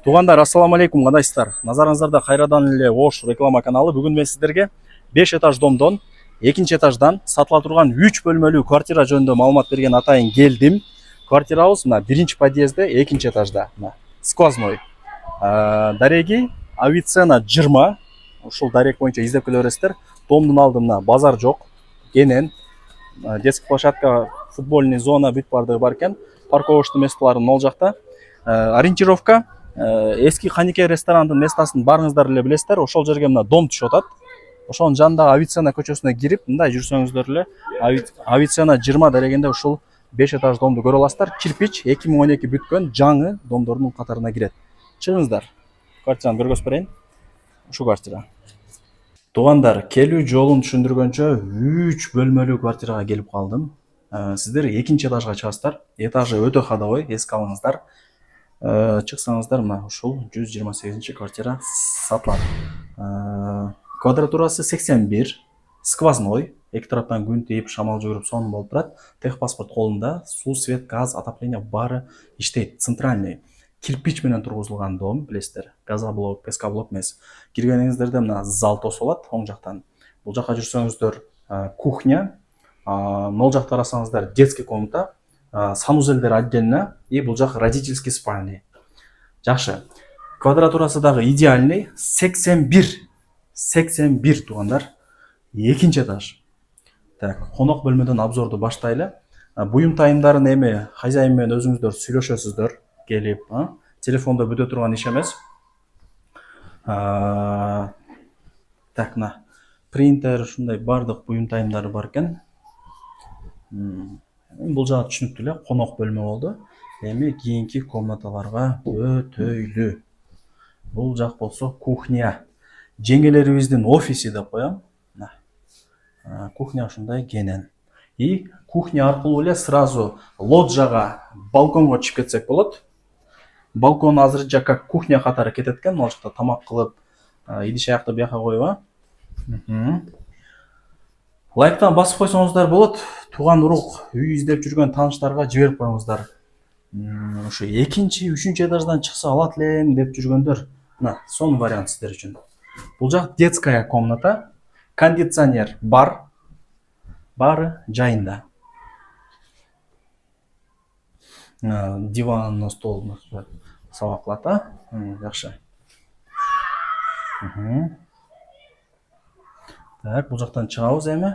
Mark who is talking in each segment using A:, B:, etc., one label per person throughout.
A: Туғандар, ассаламу алейкум, қандайсыздар? Назарыңыздарда қайрадан эле Ош реклама каналы. Бүгін мен сіздерге 5 этаж домдон, 2 этаждан сатыла турган 3 бөлмөлүү квартира жөнүндө маалымат берген атайын келдим. Квартирабыз мына 1-подъезде, 2 этажда, мына сквозной. Дареги Авиценна 20. Ушул дарек боюнча издеп келе бересиздер. Домдун алдында базар жок, кенен, детский площадка, футбольный зона бүт бардыгы бар экен. Парковочный местолары мол жакта. Ориентировка эски Канике ресторандын местасын барыңыздар эле билесиздер. Ошол жерге мына дом түшүп атат. Ошонун жанындагы Авиценна көчөсүнө кирип, мындай жүрсөңүздөр эле Авиценна 20 дарегенде ушул 5 этаж домду көрө аласыздар. Кирпич 2012 бүткөн жаңы домдордун катарына кирет. Чыгыңыздар. Квартираны көргөзүп берейин. Ушу квартира. Туугандар, келүү жолун түшүндүргөнчө 3 бөлмөлүү квартирага келип калдым. Сиздер 2 этажга чыгасыздар. Этажы өтө ходовой, эске алыңыздар. Чыксаңыздар, мына ушул 128 квартира сатылат. Квадратурасы 81, сквозной, эки тараптан күн тийип, шамал жүгүрүп сонун болуп турат. Техпаспорт колунда, суу, свет, газ, отопление баары иштейт. Центральный кирпич менен тургузулган дом, билесиздер. Газоблок, пескоблок эмес. Киргениңиздерде мына зал тосулат оң жактан. Бул жакка жүрсөңүздөр кухня, мол жакта карасаңыздар детский комната, санузелдер отдельно, и бул жак родительский спальный. Жакшы. Квадратурасы дагы идеальный, 81 туугандар. 2 этаж. Так, конок бөлмөдөн обзорду баштайлы. Буюм тайымдарын эми хозяин менен өзүңүздөр сүйлөшөсүздөр, келип, телефондо бүтө турган иш эмес. Так, мына принтер, ушундай бардык буюм тайымдары бар экен. Бул жагы түшүнүктүү эле, конок бөлмө болду. Эми кийинки комнаталарга өтөйлү. Бул жак болсо кухня. Жеңгелерибиздин офиси деп коем. Кухня ушундай кенен. И кухня аркылуу эле сразу лоджияга, балконго чыгып кетсек болот. Балкон азыр жака кухня катары кетет экен, ал жакта тамак кылып, идиш аякты бияка коюп. Лайктан басып койсоңуздар болот. Туган урук, үй издеп жүргөн тааныштарга жиберип коюңуздар. Ушу 2-3 этаждан чыкса алат элем деп жүргөндөр, мына сонун вариант сиздер үчүн. Бул жак детская комната, кондиционер бар. Бары жайында. Диван, стол сабак кылат, жакшы. Так, бул жактан чыгабыз эми.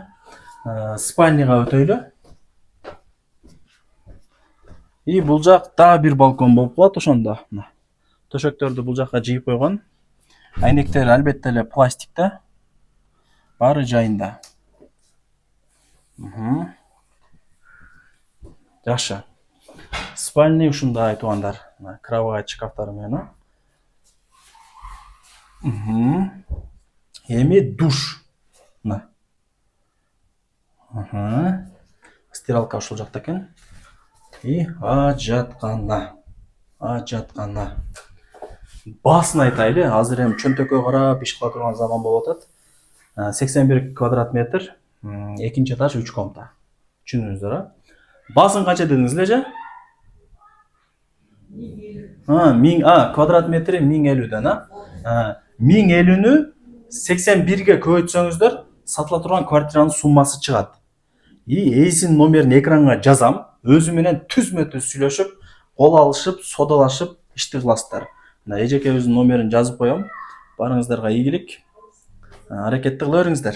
A: Спальняга өтөйлү. И бул жак дагы бир балкон болуп калат ошондо. Төшөктөрдү бул жакка жыйып койгон. Айнектер албетте эле пластикте. Бары жайында. Жакшы. Спальня ушундай туугандар. Кровать, шкафтары менен. Эми душ. Стиралка ушул жакта экен. И ажаткана. Басын айтайлы, азыр эми чөнтөккө карап иш кыла турган заман болуп атат. 81 квадрат метр, 2 этаж, 3 комната. Түшүндүңүздөр, Басын канча дедиңиз эле? 1000, квадрат метри 1050ден, 1050-нү 81ге көбөйтсөңүздөр, сатыла турган квартиранын суммасы чыгат. И эйсин номерин экранга жазам, өзү менен түзмө-түз сүйлөшүп, кол алышып, содалашып ишти кыласыздар. Мына эжекебиздин номерин жазып коем. Барыңыздарга ийгилик. Аракетти кыла бериңиздер.